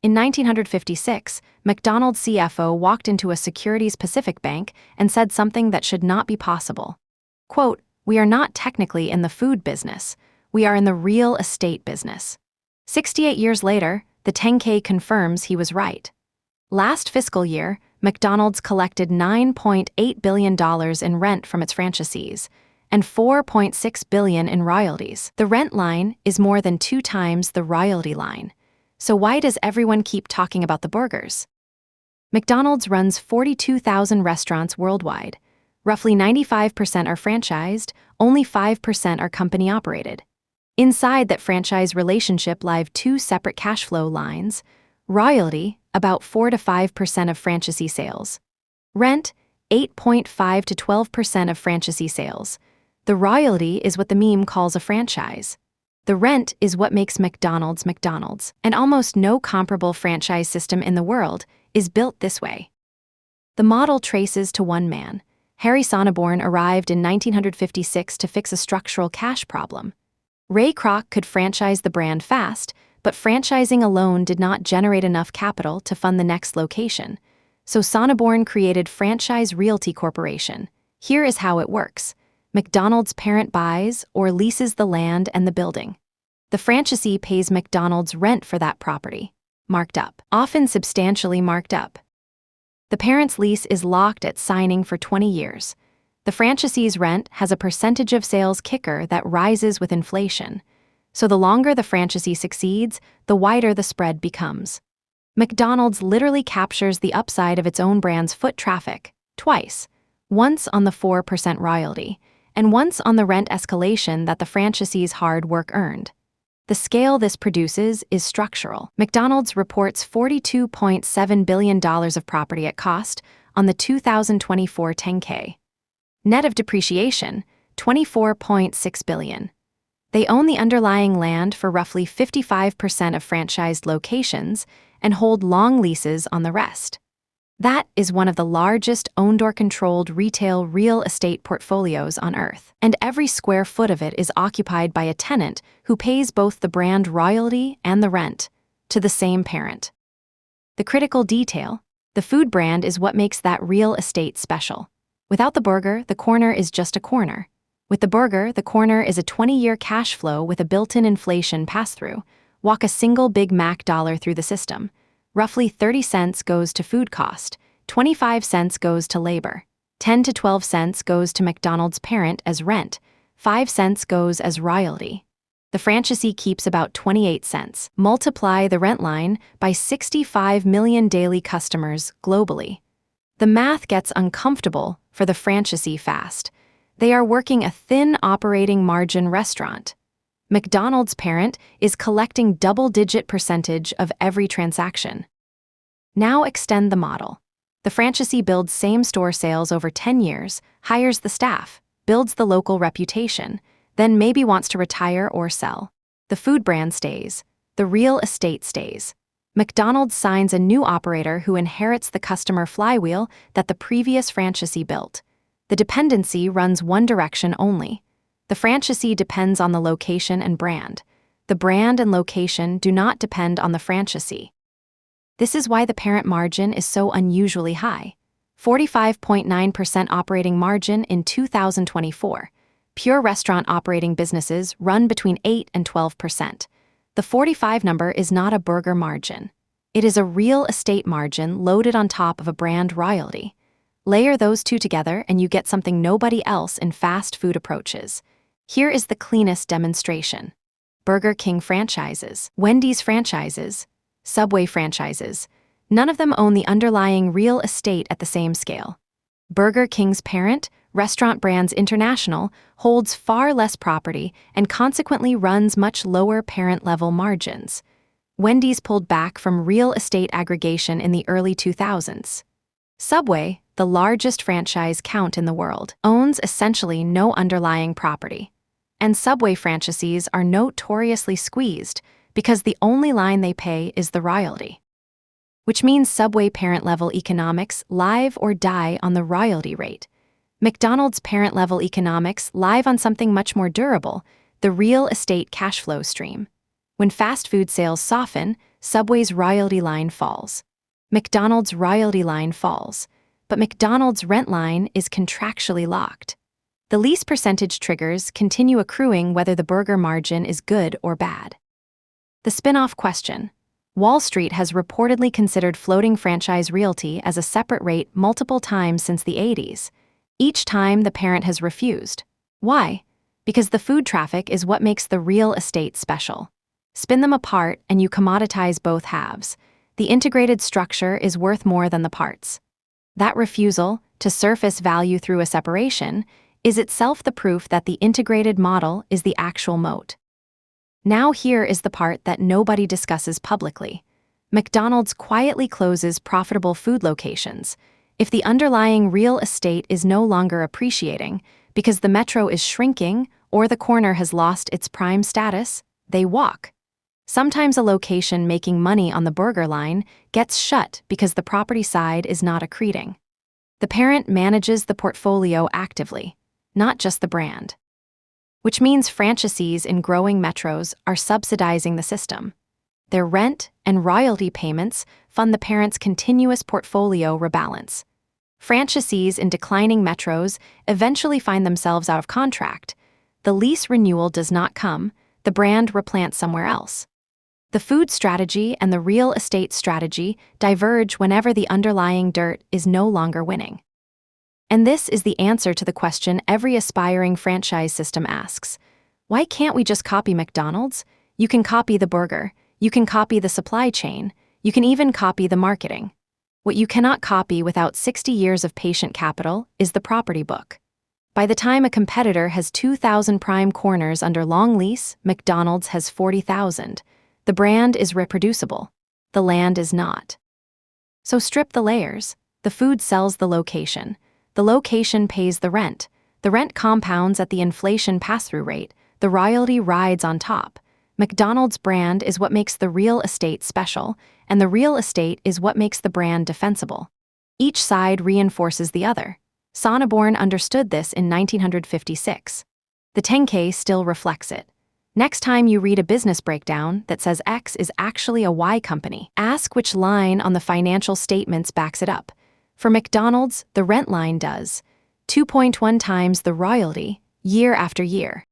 In 1956, McDonald's CFO walked into a Securities Pacific Bank and said something that should not be possible. Quote, "We are not technically in the food business. We are in the real estate business." 68 years later, the 10K confirms he was right. Last fiscal year, McDonald's collected $9.8 billion in rent from its franchisees and $4.6 billion in royalties. The rent line is more than 2 times the royalty line. So why does everyone keep talking about the burgers? McDonald's runs 42,000 restaurants worldwide. Roughly 95% are franchised, only 5% are company-operated. Inside that franchise relationship lie 2 separate cash flow lines. Royalty, about 4 to 5% of franchisee sales. Rent, 8.5 to 12% of franchisee sales. The royalty is what the meme calls a franchise. The rent is what makes McDonald's McDonald's, and almost no comparable franchise system in the world is built this way. The model traces to one man. Harry Sonneborn arrived in 1956 to fix a structural cash problem. Ray Kroc could franchise the brand fast, but franchising alone did not generate enough capital to fund the next location. So Sonneborn created Franchise Realty Corporation. Here is how it works. McDonald's parent buys or leases the land and the building. The franchisee pays McDonald's rent for that property, marked up, often substantially marked up. The parent's lease is locked at signing for 20 years. The franchisee's rent has a percentage of sales kicker that rises with inflation. So the longer the franchisee succeeds, the wider the spread becomes. McDonald's literally captures the upside of its own brand's foot traffic, twice, once on the 4% royalty, and once on the rent escalation that the franchisee's hard work earned. The scale this produces is structural. McDonald's reports $42.7 billion of property at cost on the 2024 10K. Net of depreciation, $24.6 billion. They own the underlying land for roughly 55% of franchised locations and hold long leases on the rest. That is one of the largest owned or controlled retail real estate portfolios on earth, and every square foot of it is occupied by a tenant who pays both the brand royalty and the rent to the same parent. The critical detail: the food brand is what makes that real estate special. Without the burger, the corner is just a corner. With the burger, the corner is a 20-year cash flow with a built-in inflation pass-through. Walk a single Big Mac dollar through the system. Roughly 30 cents goes to food cost, 25 cents goes to labor, 10 to 12 cents goes to McDonald's parent as rent, 5 cents goes as royalty. The franchisee keeps about 28 cents. Multiply the rent line by 65 million daily customers globally. The math gets uncomfortable for the franchisee fast. They are working a thin operating margin restaurant. McDonald's parent is collecting double-digit percentage of every transaction. Now extend the model. The franchisee builds same-store sales over 10 years, hires the staff, builds the local reputation, then maybe wants to retire or sell. The food brand stays. The real estate stays. McDonald's signs a new operator who inherits the customer flywheel that the previous franchisee built. The dependency runs one direction only. The franchisee depends on the location and brand. The brand and location do not depend on the franchisee. This is why the parent margin is so unusually high. 45.9% operating margin in 2024. Pure restaurant operating businesses run between 8 and 12%. The 45 number is not a burger margin. It is a real estate margin loaded on top of a brand royalty. Layer those two together and you get something nobody else in fast food approaches. Here is the cleanest demonstration. Burger King franchises, Wendy's franchises, Subway franchises. None of them own the underlying real estate at the same scale. Burger King's parent, Restaurant Brands International, holds far less property and consequently runs much lower parent-level margins. Wendy's pulled back from real estate aggregation in the early 2000s. Subway, the largest franchise count in the world, owns essentially no underlying property. And Subway franchisees are notoriously squeezed because the only line they pay is the royalty. Which means Subway parent-level economics live or die on the royalty rate. McDonald's parent-level economics live on something much more durable, the real estate cash flow stream. When fast food sales soften, Subway's royalty line falls. McDonald's royalty line falls, but McDonald's rent line is contractually locked. The lease percentage triggers continue accruing whether the burger margin is good or bad. The spin-off question. Wall Street has reportedly considered floating Franchise Realty as a separate rate multiple times since the 80s. Each time the parent has refused. Why? Because the food traffic is what makes the real estate special. Spin them apart and you commoditize both halves. The integrated structure is worth more than the parts. That refusal to surface value through a separation is itself the proof that the integrated model is the actual moat. Now here is the part that nobody discusses publicly. McDonald's quietly closes profitable food locations. If the underlying real estate is no longer appreciating because the metro is shrinking or the corner has lost its prime status, they walk. Sometimes a location making money on the burger line gets shut because the property side is not accreting. The parent manages the portfolio actively, not just the brand. Which means franchisees in growing metros are subsidizing the system. Their rent and royalty payments fund the parent's continuous portfolio rebalance. Franchisees in declining metros eventually find themselves out of contract. The lease renewal does not come, the brand replants somewhere else. The food strategy and the real estate strategy diverge whenever the underlying dirt is no longer winning. And this is the answer to the question every aspiring franchise system asks. Why can't we just copy McDonald's? You can copy the burger, you can copy the supply chain, you can even copy the marketing. What you cannot copy without 60 years of patient capital is the property book. By the time a competitor has 2,000 prime corners under long lease, McDonald's has 40,000. The brand is reproducible. The land is not. So strip the layers. The food sells the location. The location pays the rent compounds at the inflation pass-through rate, the royalty rides on top. McDonald's brand is what makes the real estate special, and the real estate is what makes the brand defensible. Each side reinforces the other. Sonneborn understood this in 1956. The 10K still reflects it. Next time you read a business breakdown that says X is actually a Y company, ask which line on the financial statements backs it up. For McDonald's, the rent line does 2.1 times the royalty, year after year.